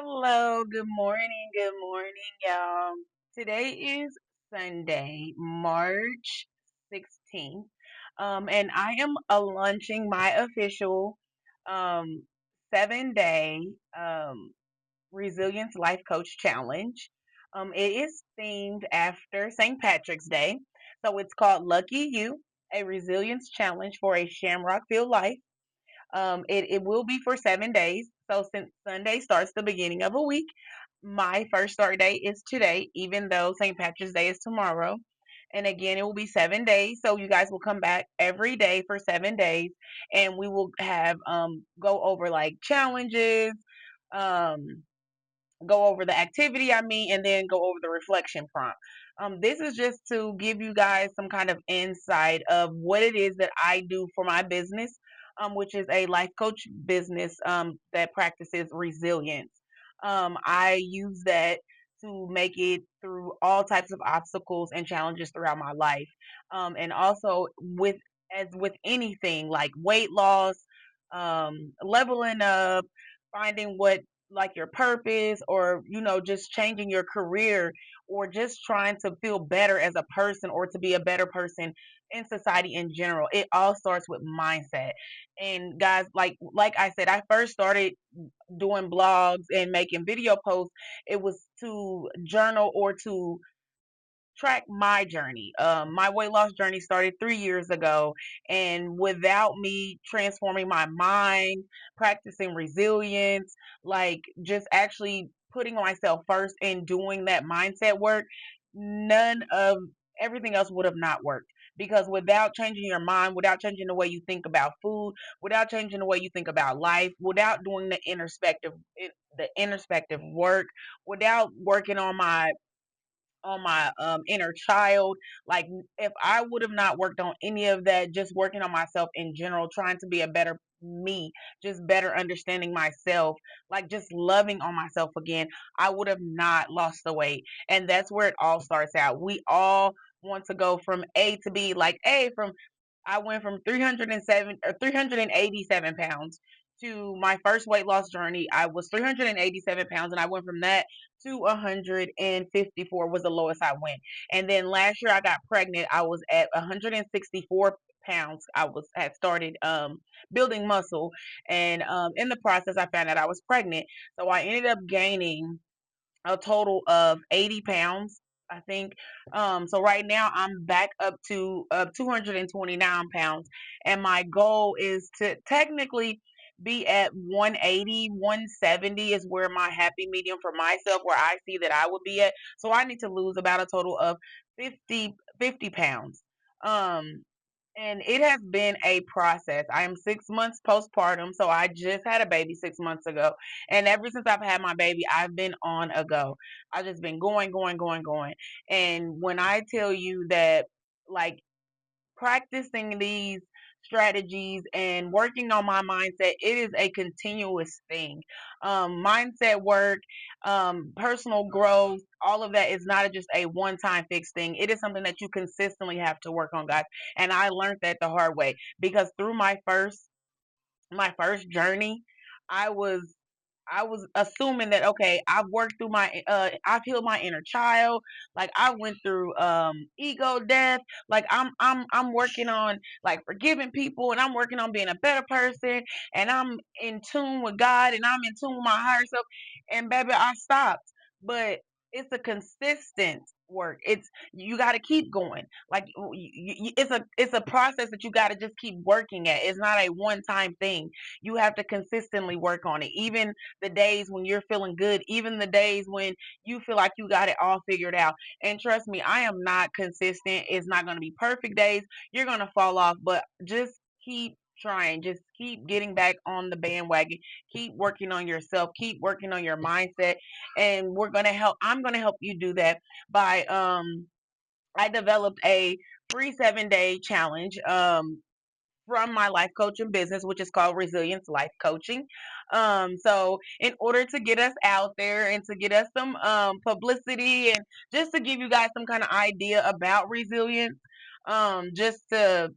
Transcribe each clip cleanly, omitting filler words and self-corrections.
Hello, good morning, y'all. Today is Sunday, March 16th, and I am launching my official um, 7-day Resilience Life Coach Challenge. It is themed after St. Patrick's Day, so it's called Lucky You, a Resilience Challenge for a Shamrock Filled Life. It will be for 7 days. So since Sunday starts the beginning of a week, my first start date is today, even though St. Patrick's Day is tomorrow. And again, it will be 7 days. So you guys will come back every day for 7 days, and we will have go over like challenges, um, go over the activity, and then go over the reflection prompt. This is just to give you guys some kind of insight of what it is that I do for my business, which is a life coach business that practices resilience. I use that to make it through all types of obstacles and challenges throughout my life. And also as with anything like weight loss, leveling up, finding what like your purpose, or just changing your career, or just trying to feel better as a person, or to be a better person in society in general. It all starts with mindset. And guys, like I said, I first started doing blogs and making video posts. It was to journal or to track my journey. My weight loss journey started 3 years ago, and without me transforming my mind, practicing resilience, like just actually putting myself first and doing that mindset work, none of everything else would have not worked. Because without changing your mind, without changing the way you think about food, without changing the way you think about life, without doing the introspective work, without working on my inner child, like if I would have not worked on any of that, just working on myself in general, trying to be a better me, just better understanding myself, like just loving on myself again, I would have not lost the weight. And that's where it all starts out. We all want to go from A to B. Like A from I went from 307 or 387 pounds to my first weight loss journey. I was 387 pounds, and I went from that to 154 was the lowest I went. And then last year I got pregnant. I was at 164 pounds. Had started building muscle, and in the process I found out I was pregnant. So I ended up gaining a total of 80 pounds, I think. So right now I'm back up to 229 pounds, and my goal is to technically be at 180, 170 is where my happy medium for myself, where I see that I would be at. So I need to lose about a total of 50 pounds. Um, and it has been a process. I am 6 months postpartum, so I just had a baby 6 months ago. And ever since I've had my baby, I've been on a go. I've just been going, going, going, going. And when I tell you that, like, practicing these strategies and working on my mindset, it is a continuous thing. Mindset work, personal growth, all of that is not just a one-time fix thing. It is something that you consistently have to work on, guys. And I learned that the hard way, because through my first journey, I was I was assuming that, okay, I've healed my inner child. Like I went through ego death. Like I'm working on like forgiving people, and I'm working on being a better person, and I'm in tune with God, and I'm in tune with my higher self. And baby, I stopped. But it's a consistent work. You got to keep going. Like it's a process that you got to just keep working at. It's not a one time thing. You have to consistently work on it. Even the days when you're feeling good, even the days when you feel like you got it all figured out. And trust me, I am not consistent. It's not going to be perfect days. You're going to fall off, but just keep trying. Just keep getting back on the bandwagon. Keep working on yourself. Keep working on your mindset. And I'm going to help you do that by I developed a free 7-day challenge from my life coaching business, which is called Resilience Life Coaching. So in order to get us out there and to get us some publicity, and just to give you guys some kind of idea about resilience, um, just to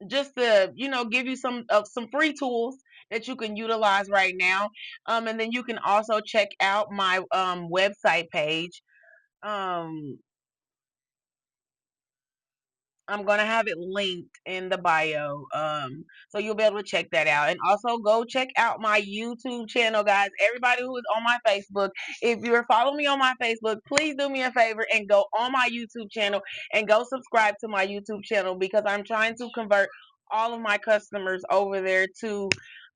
just to give you some free tools that you can utilize right now. And then you can also check out my website page. Um, I'm gonna have it linked in the bio. So you'll be able to check that out. And also go check out my YouTube channel, guys. Everybody who is on my Facebook, if you're following me on my Facebook, please do me a favor and go on my YouTube channel and go subscribe to my YouTube channel, because I'm trying to convert all of my customers over there to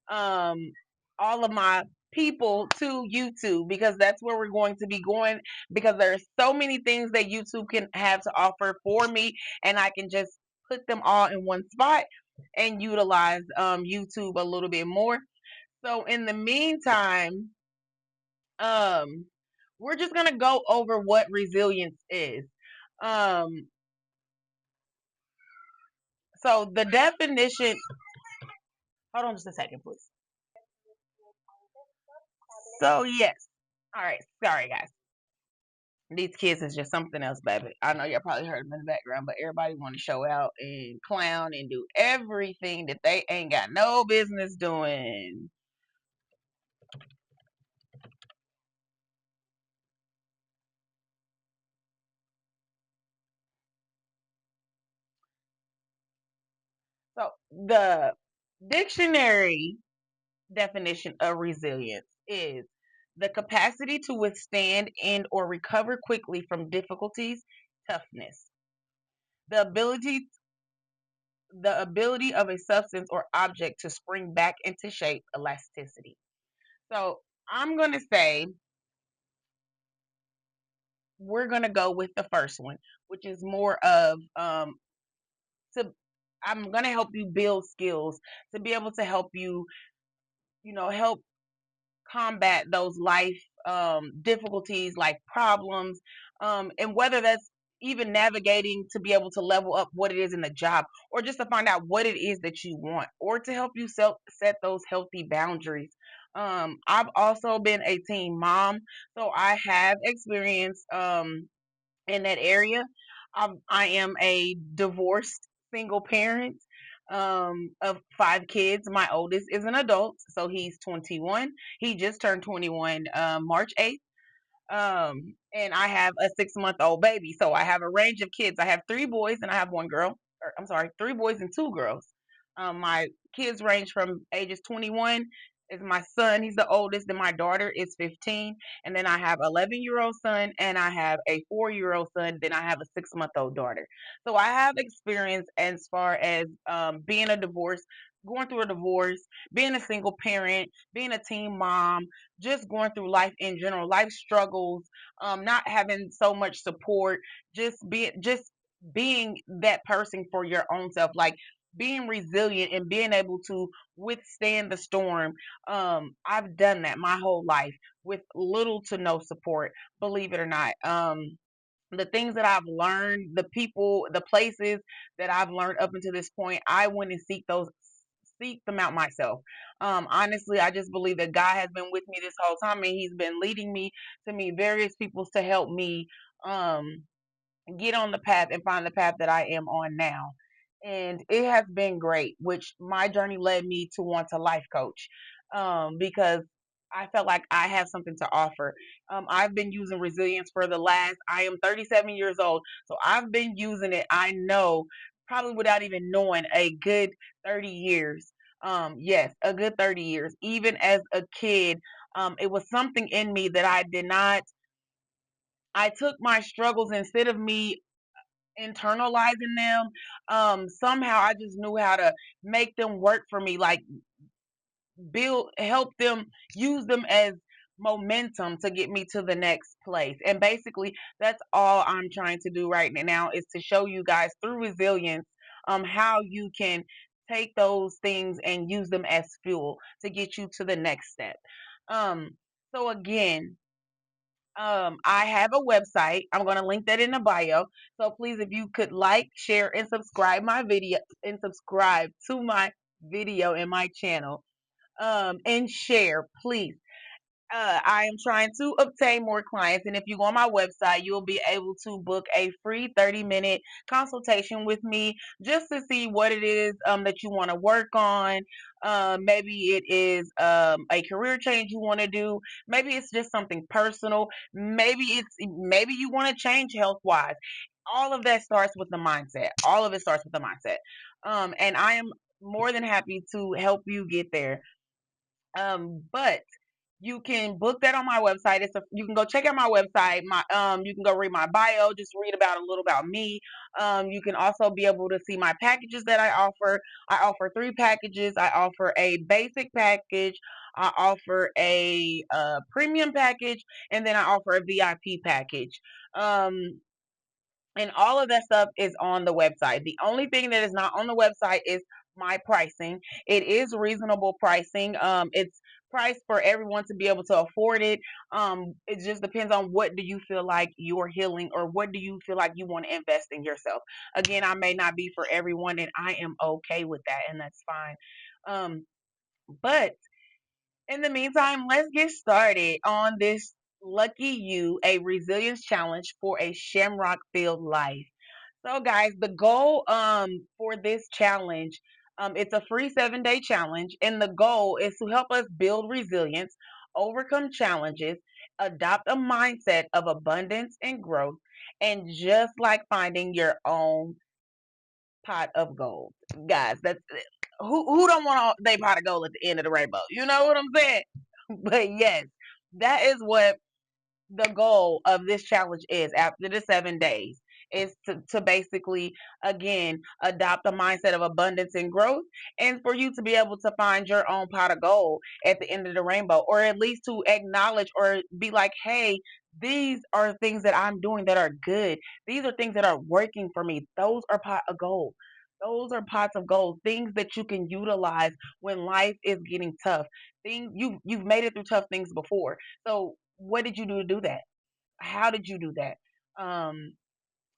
um all of my people to YouTube, because that's where we're going to be going, because there's so many things that YouTube can have to offer for me, and I can just put them all in one spot and utilize YouTube a little bit more. So in the meantime, um, we're just gonna go over what resilience is. Um, so the definition. Hold on just a second, please. So yes. All right. Sorry, guys. These kids is just something else, baby. I know y'all probably heard them in the background, but everybody want to show out and clown and do everything that they ain't got no business doing. So the dictionary definition of resilience is the capacity to withstand and or recover quickly from difficulties, toughness. The ability of a substance or object to spring back into shape, elasticity. So I'm gonna say we're gonna go with the first one, which is more of to I'm gonna help you build skills to be able to help you, help combat those life difficulties, like problems, and whether that's even navigating to be able to level up what it is in the job, or just to find out what it is that you want, or to help you set those healthy boundaries. I've also been a teen mom, so I have experience in that area. I am a divorced single parent of five kids. My oldest is an adult, so he's 21. He just turned 21 March 8th. And I have a 6 month old baby. So I have a range of kids. I have three boys and I have one girl. Or, I'm sorry, three boys and two girls. My kids range from ages 21 is my son. He's the oldest. Then my daughter is 15. And then I have 11-year-old son and I have a 4-year-old son. Then I have a 6 month old daughter. So I have experience as far as being a divorce, going through a divorce, being a single parent, being a teen mom, just going through life in general, life struggles, not having so much support, just being that person for your own self, like being resilient and being able to withstand the storm. I've done that my whole life with little to no support, believe it or not. The things that I've learned, the people, the places that I've learned up until this point, I went and seek them out myself. Honestly, I just believe that God has been with me this whole time, and He's been leading me to meet various people to help me um get on the path and find the path that I am on now. And it has been great, which my journey led me to want to life coach, because I felt like I have something to offer. I've been using resilience for I am 37 years old. So I've been using it, I know, probably without even knowing, a good 30 years. Yes, a good 30 years. Even as a kid, it was something in me that I did not, I took my struggles, instead of me internalizing them, somehow I just knew how to make them work for me, like help them, use them as momentum to get me to the next place. And basically that's all I'm trying to do right now, is to show you guys through resilience how you can take those things and use them as fuel to get you to the next step. um so again, I have a website. I'm going to link that in the bio. So please, if you could like, share, and subscribe to my video and my channel, and share, please. I am trying to obtain more clients, and if you go on my website, you'll be able to book a free 30-minute consultation with me just to see what it is that you want to work on. Maybe it is a career change you want to do. Maybe it's just something personal. Maybe you want to change health wise. All of that starts with the mindset. All of it starts with the mindset. And I am more than happy to help you get there. But you can book that on my website. You can go check out my website. You can go read my bio, just read about a little about me. You can also be able to see my packages that I offer. I offer three packages. I offer a basic package. I offer a premium package, and then I offer a VIP package. Um, and all of that stuff is on the website. The only thing that is not on the website is my pricing. It is reasonable pricing. It's priced for everyone to be able to afford it. It just depends on what do you feel like you're healing, or what do you feel like you want to invest in yourself. Again, I may not be for everyone, and I am okay with that, and that's fine. But in the meantime, let's get started on this Lucky You, a resilience challenge for a shamrock filled life. So guys, the goal for this challenge, it's a free 7-day challenge, and the goal is to help us build resilience, overcome challenges, adopt a mindset of abundance and growth, and just like finding your own pot of gold. Guys, that's who don't want their pot of gold at the end of the rainbow. You know what I'm saying? But yes, that is what the goal of this challenge is after the 7 days, is to basically, again, adopt a mindset of abundance and growth, and for you to be able to find your own pot of gold at the end of the rainbow, or at least to acknowledge or be like, hey, these are things that I'm doing that are good. These are things that are working for me. Those are pot of gold. Those are pots of gold, things that you can utilize when life is getting tough. Things you've made it through tough things before. So what did you do to do that? How did you do that? Um,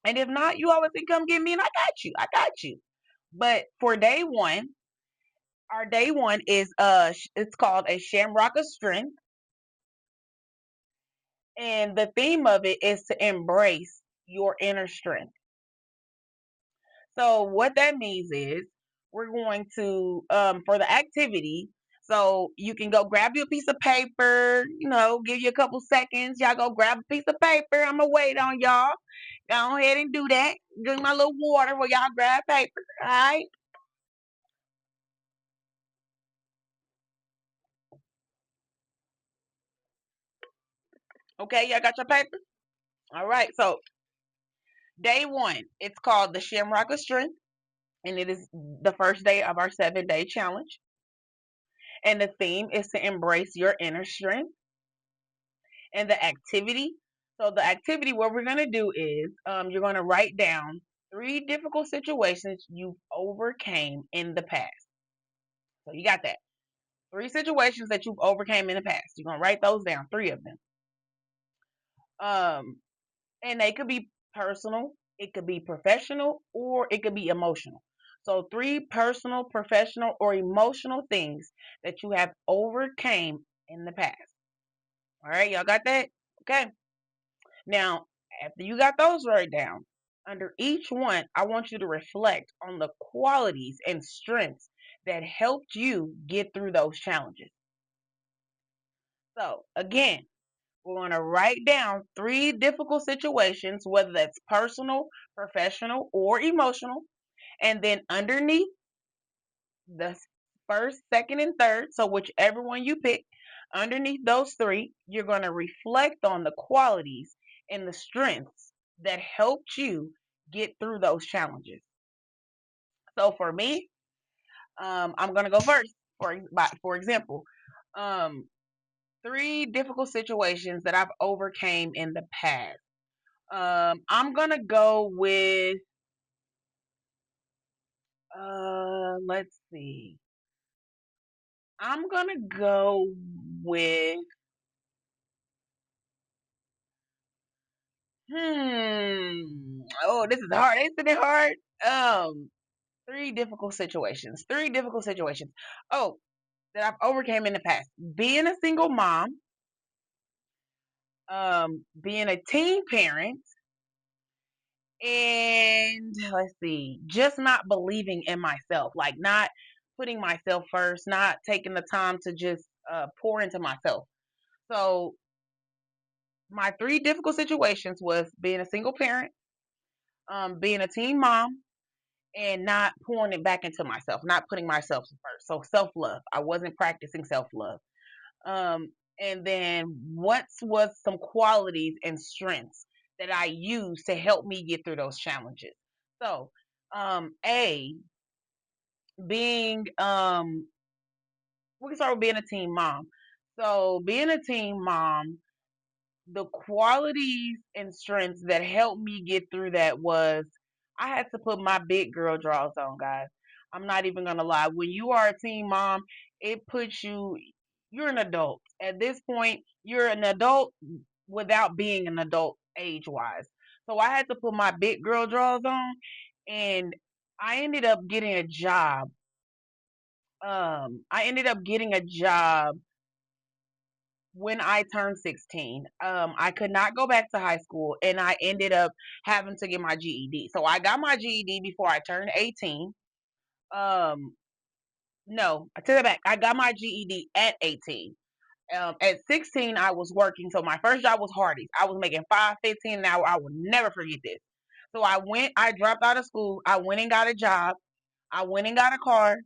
and if not, you always can come get me, and I got you. I got you. But for day one, our day one is it's called a Shamrock of Strength, and the theme of it is to embrace your inner strength. So what that means is we're going to for the activity. So you can go grab you a piece of paper, give you a couple seconds. Y'all go grab a piece of paper. I'm gonna wait on y'all. Go ahead and do that. Drink my little water while y'all grab paper. All right. Okay, y'all got your paper? All right. So day one, it's called the Shamrock of Strength, and it is the first day of our 7-day challenge. And the theme is to embrace your inner strength. And the activity. So the activity, what we're going to do is you're going to write down three difficult situations you overcame in the past. So you got that. Three situations that you've overcame in the past. You're going to write those down, three of them. Um, and they could be personal, it could be professional, or it could be emotional. So three personal, professional, or emotional things that you have overcame in the past. All right, y'all got that? Okay. Now, after you got those wrote down, under each one, I want you to reflect on the qualities and strengths that helped you get through those challenges. So, again, we're going to write down three difficult situations, whether that's personal, professional, or emotional. And then underneath the first, second, and third, so whichever one you pick, underneath those three, you're going to reflect on the qualities and the strengths that helped you get through those challenges. So for me, I'm going to go first. For example, um, three difficult situations that I've overcame in the past. I'm going to go with, let's see. I'm going to go with Oh, this is hard. Isn't it hard? Um, three difficult situations. Three difficult situations. Oh, that I've overcame in the past. Being a single mom, being a teen parent, and let's see, just not believing in myself, like not putting myself first, not taking the time to just pour into myself. So my three difficult situations was being a single parent, being a teen mom, and not pouring it back into myself, not putting myself first. So self love. I wasn't practicing self love. Um, and then what was some qualities and strengths that I used to help me get through those challenges? So, A, being we can start with being a teen mom. So being a teen mom, the qualities and strengths that helped me get through that was I had to put my big girl drawers on, guys. I'm not even gonna lie. When you are a teen mom, it puts you, you're an adult. At this point, you're an adult without being an adult age wise. So I had to put my big girl drawers on, and I ended up getting a job. I ended up getting a job when I turned 16. I could not go back to high school, and I ended up having to get my GED. So I got my GED before I turned 18. Um, no, I take that back. I got my GED at 18. At 16, I was working. So my first job was Hardee's. I was making 5.15 an hour. I will never forget this. So I dropped out of school. I went and got a job. I went and got a car.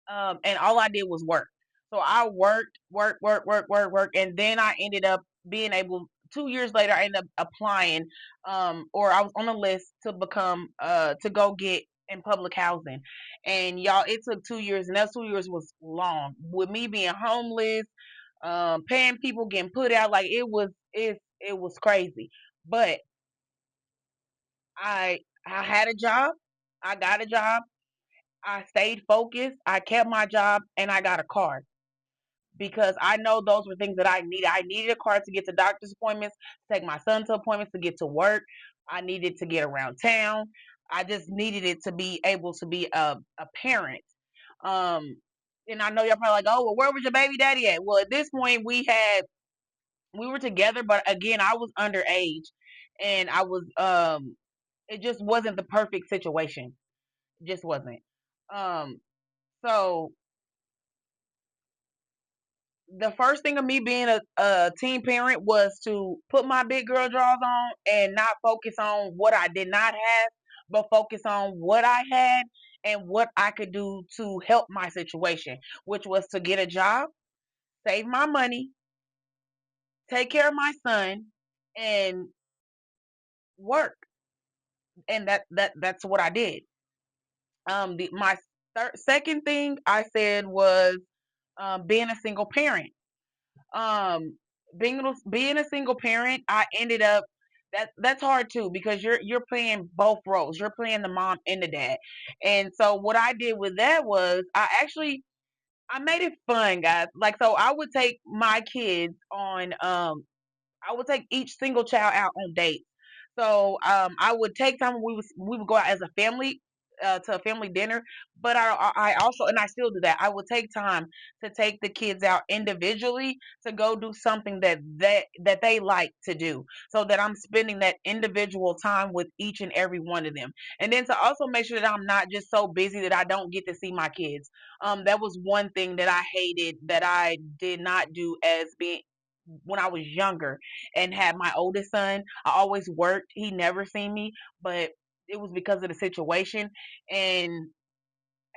And all I did was work. So I worked, and then I ended up being able. 2 years later, I ended up applying, or I was on a list to become, to go get in public housing. And y'all, it took 2 years, and that 2 years was long. With me being homeless, paying people, getting put out, like it was crazy. But I had a job. I got a job. I stayed focused. I kept my job, and I got a car because I know those were things that I needed. I needed a car to get to doctor's appointments, take my son to appointments, to get to work. I needed to get around town. I just needed it to be able to be a parent. Um, and I know y'all probably like, oh, well, where was your baby daddy at? Well, at this point, we were together, but again, I was underage, and it just wasn't the perfect situation. It just wasn't. Um, so the first thing of me being a teen parent was to put my big girl drawers on and not focus on what I did not have, but focus on what I had and what I could do to help my situation, which was to get a job, save my money, take care of my son, and work. And that's what I did. My second thing I said was being a single parent. um being a single parent, I ended up, that's hard too, because you're playing both roles. You're playing the mom and the dad. And so what I did with that was I made it fun, guys. Like, so I would take my kids on, I would take each single child out on dates. So I would take time. We would go out as a family, to a family dinner. But I also, and I still do that. I would take time to take the kids out individually to go do something that they like to do, so that I'm spending that individual time with each and every one of them. And then to also make sure that I'm not just so busy that I don't get to see my kids. That was one thing that I hated, that I did not do as being when I was younger and had my oldest son. I always worked. He never seen me, but it was because of the situation. And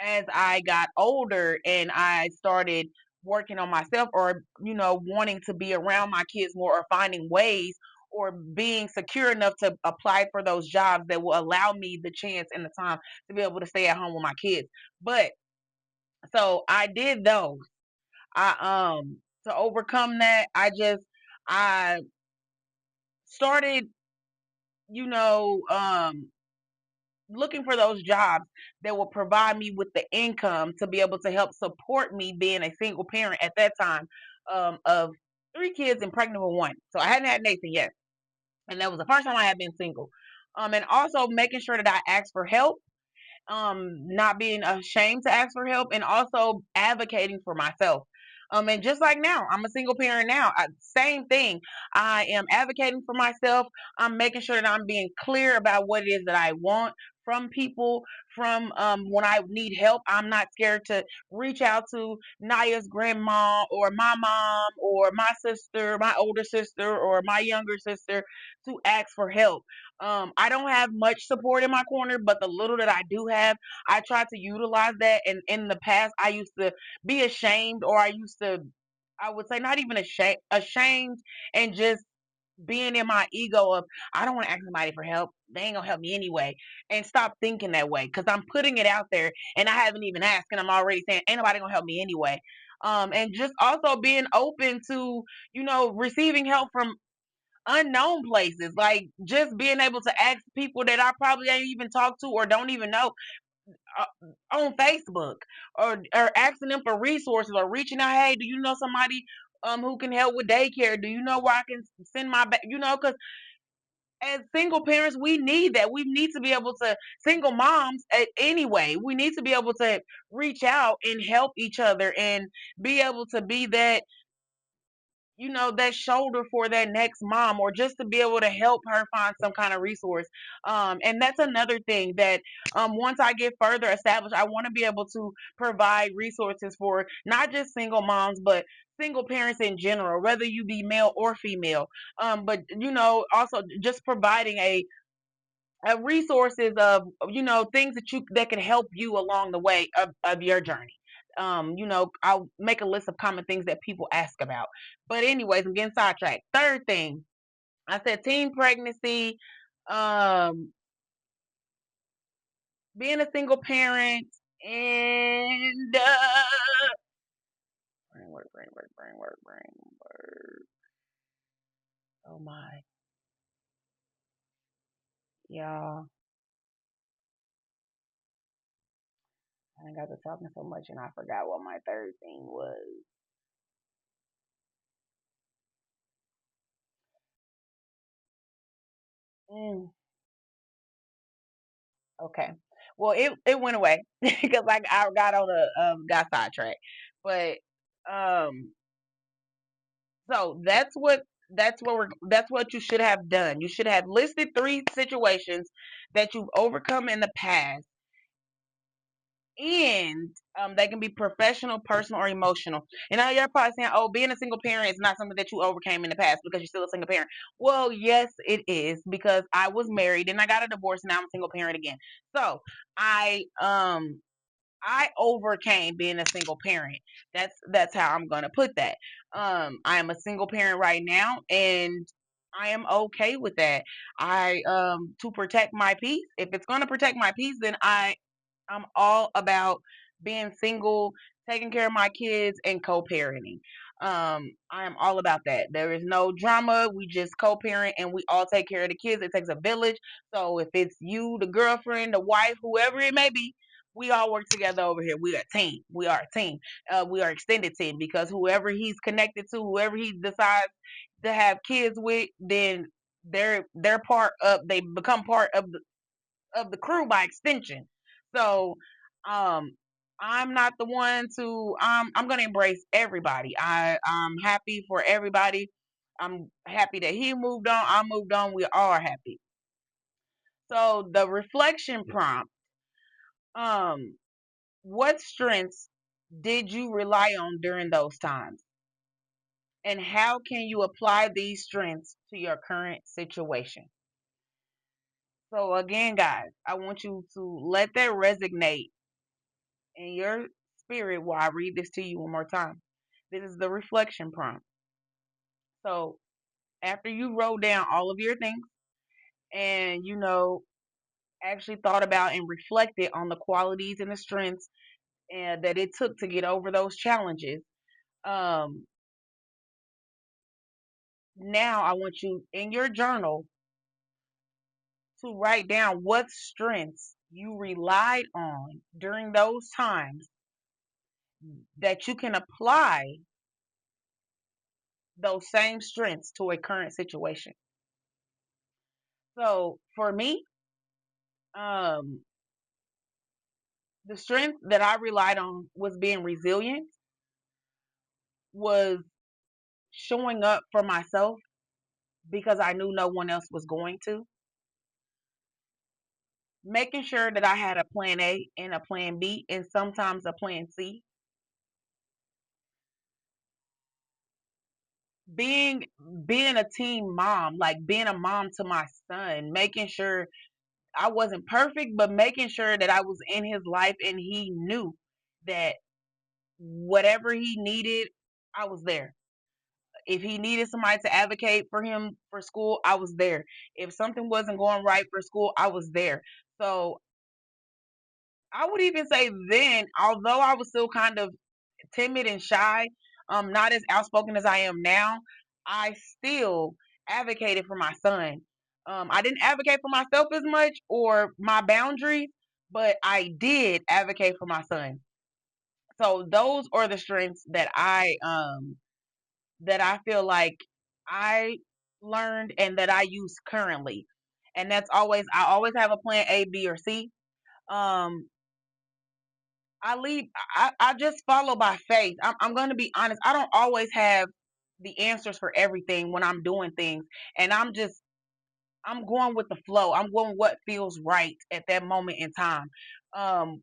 as I got older and I started working on myself, or wanting to be around my kids more, or finding ways, or being secure enough to apply for those jobs that will allow me the chance and the time to be able to stay at home with my kids. But so I did those. To overcome that, I started, you know, um, looking for those jobs that will provide me with the income to be able to help support me being a single parent at that time, of three kids and pregnant with one. So I hadn't had Nathan yet, and that was the first time I had been single. And also making sure that I asked for help, not being ashamed to ask for help, and also advocating for myself. And just like now, I'm a single parent now. Same thing. I am advocating for myself. I'm making sure that I'm being clear about what it is that I want from people. From when I need help, I'm not scared to reach out to Naya's grandma or my mom or my sister, my older sister or my younger sister to ask for help. I don't have much support in my corner, but the little that I do have, I try to utilize that. And in the past, I used to be ashamed, or I used to, I would say, not even ashamed, and just being in my ego of, I don't want to ask somebody for help. They ain't gonna help me anyway. And stop thinking that way, because I'm putting it out there and I haven't even asked, and I'm already saying ain't nobody gonna help me anyway. And just also being open to, receiving help from unknown places, like just being able to ask people that I probably ain't even talked to or don't even know, on Facebook, or asking them for resources, or reaching out. Hey, do you know somebody who can help with daycare? Do you know where I can send my back? Because as single parents, we need that. We need to be able to, single moms anyway. We need to be able to reach out and help each other and be able to be that, that shoulder for that next mom, or just to be able to help her find some kind of resource. And that's another thing that, once I get further established, I want to be able to provide resources for not just single moms, but single parents in general, whether you be male or female. But also just providing resources of, things that can help you along the way of your journey. I'll make a list of common things that people ask about. But anyways, I'm getting sidetracked. Third thing, I said teen pregnancy, um, being a single parent, and brain work, brain work, brain work, brain work. Oh my, y'all, I got to talking so much and I forgot what my third thing was. Mm. Okay. Well, it went away because like I got on got sidetracked. But um so that's what you should have done. You should have listed three situations that you've overcome in the past, and they can be professional, personal, or emotional. And now you're probably saying, "Oh, being a single parent is not something that you overcame in the past because you're still a single parent." Well, yes, it is, because I was married and I got a divorce, and now I'm a single parent again. So I overcame being a single parent. That's how I'm gonna put that. I am a single parent right now, and I am okay with that. I To protect my peace. If it's gonna protect my peace, then I'm all about being single, taking care of my kids, and co-parenting. I am all about that. There is no drama. We just co-parent and we all take care of the kids. It takes a village. So if it's you, the girlfriend, the wife, whoever it may be, we all work together over here. We are a team. We are a team. We are extended team, because whoever he's connected to, whoever he decides to have kids with, then they're part of. They become part of the crew by extension. So um I'm not the one to I'm gonna embrace everybody. I'm happy for everybody. I'm happy that he moved on. I moved on. We all are happy. So the reflection prompt, um, what strengths did you rely on during those times? And how can you apply these strengths to your current situation? So again, guys, I want you to let that resonate in your spirit while I read this to you one more time. This is the reflection prompt. So after you wrote down all of your things, and actually thought about and reflected on the qualities and the strengths and that it took to get over those challenges, um, now I want you in your journal to write down what strengths you relied on during those times that you can apply those same strengths to a current situation. So for me, um, the strength that I relied on was being resilient, was showing up for myself because I knew no one else was going to, making sure that I had a plan A and a plan B and sometimes a plan C, being being a teen mom, like being a mom to my son, making sure I wasn't perfect, but making sure that I was in his life and he knew that whatever he needed, I was there. If he needed somebody to advocate for him for school, I was there. If something wasn't going right for school, I was there. So I would even say then, although I was still kind of timid and shy, not as outspoken as I am now, I still advocated for my son. I didn't advocate for myself as much or my boundaries, but I did advocate for my son. So those are the strengths that I feel like I learned and that I use currently. And that's always I always have a plan A, B, or C. Um, I leave. I just follow by faith. I'm going to be honest. I don't always have the answers for everything when I'm doing things, and I'm going with the flow. I'm going what feels right at that moment in time. Um,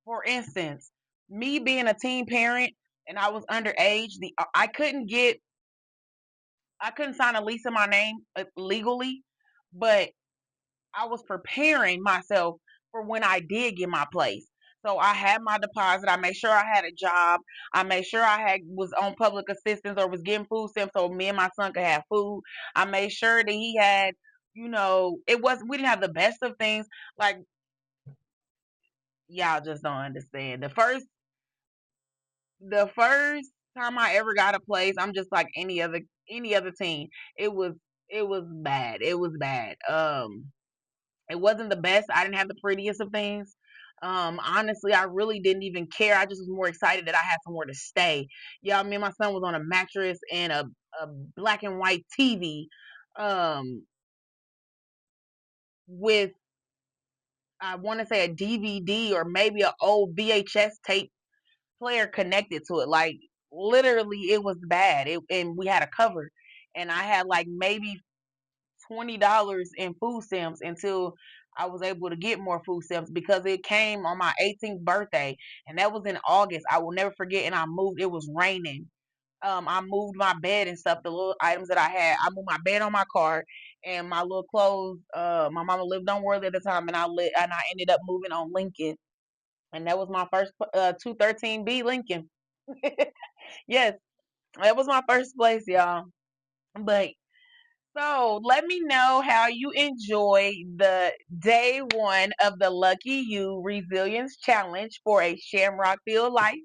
for instance, me being a teen parent and I was underage, the I couldn't sign a lease in my name legally, but I was preparing myself for when I did get my place. So I had my deposit. I made sure I had a job. I made sure I had was on public assistance or was getting food stamps so me and my son could have food. I made sure that he had, it was we didn't have the best of things. Like y'all just don't understand. The first time I ever got a place, I'm just like any other teen. It was it was bad. It was bad. It wasn't the best. I didn't have the prettiest of things. Honestly, I really didn't even care. I just was more excited that I had somewhere to stay. Yeah, me and my son was on a mattress and a black and white TV, um, with I want to say a DVD or maybe an old VHS tape player connected to it. Like literally, it was bad. And we had a cover, and I had like maybe $20 in food stamps until I was able to get more food stamps because it came on my 18th birthday, and that was in August. I will never forget. And I moved. It was raining. I moved my bed and stuff. The little items that I had. I moved my bed on my car and my little clothes. My mama lived on World at the time, and I ended up moving on Lincoln, and that was my first 213B Lincoln. Yes, that was my first place, y'all. But so let me know how you enjoy the day one of the Lucky You Resilience Challenge for a Shamrock Field life.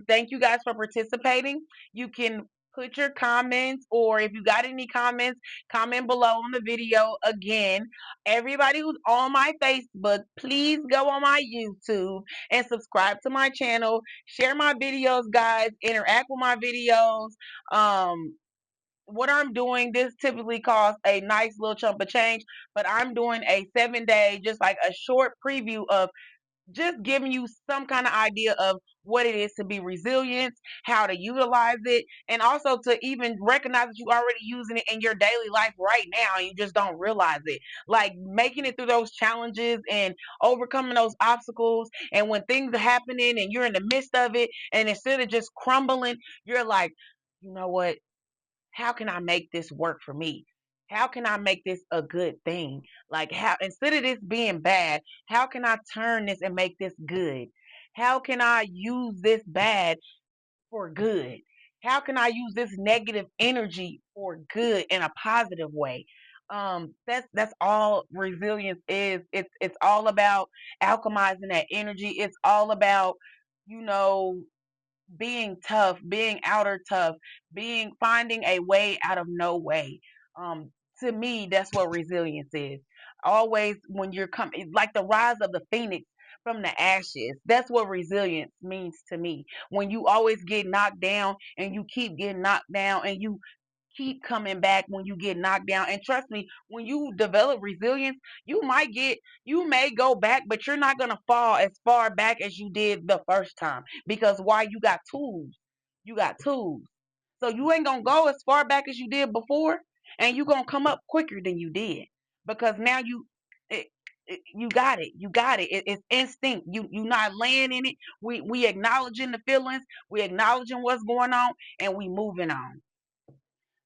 Thank you guys for participating. You can put your comments, or if you got any comments, comment below on the video. Again, everybody who's on my Facebook, please go on my YouTube and subscribe to my channel. Share my videos, guys. Interact with my videos. What I'm doing, this typically costs a nice little chunk of change, but I'm doing a 7 day, just like a short preview of just giving you some kind of idea of what it is to be resilient, how to utilize it, and also to even recognize that you're already using it in your daily life right now and you just don't realize it. Like making it through those challenges and overcoming those obstacles. And when things are happening and you're in the midst of it, and instead of just crumbling, you're like, you know what? How can I make this work for me? How can I make this a good thing? Like how instead of this being bad, how can I turn this and make this good? How can I use this bad for good? How can I use this negative energy for good in a positive way? That's all resilience is. It's all about alchemizing that energy. It's all about, you know, being tough, being outer tough, being finding a way out of no way. Um, to me, that's what resilience is. Always when you're coming, like the rise of the phoenix from the ashes. That's what resilience means to me. When you always get knocked down and you keep getting knocked down and you keep coming back when you get knocked down. And trust me, when you develop resilience, you may go back, but you're not gonna fall as far back as you did the first time. Because why? You got tools. You got tools. So you ain't gonna go as far back as you did before, and you gonna come up quicker than you did because now it, you got it. You got it. It's instinct. You not laying in it. We acknowledging the feelings. We acknowledging what's going on, and we moving on.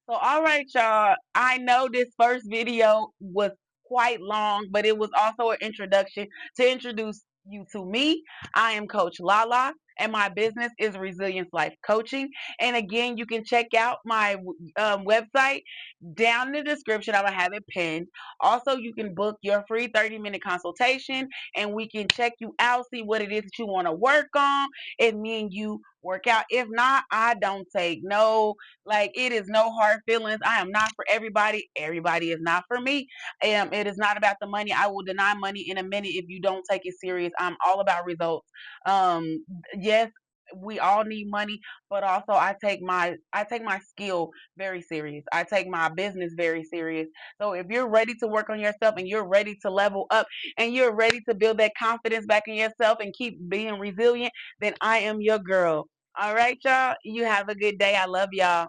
So, all right, y'all. I know this first video was quite long, but it was also an introduction to introduce you to me. I am Coach Lala, and my business is Resilience Life Coaching. And again, you can check out my website down in the description. I will have it pinned. Also, you can book your free 30-minute consultation, and we can check you out, see what it is that you want to work on. If me and you work out. If not, I don't take no, like, it is no hard feelings. I am not for everybody. Everybody is not for me. It is not about the money. I will deny money in a minute if you don't take it serious. I'm all about results. Yes, we all need money, but also I take my skill very serious. I take my business very serious. So if you're ready to work on yourself and you're ready to level up and you're ready to build that confidence back in yourself and keep being resilient, then I am your girl. All right, y'all. You have a good day. I love y'all.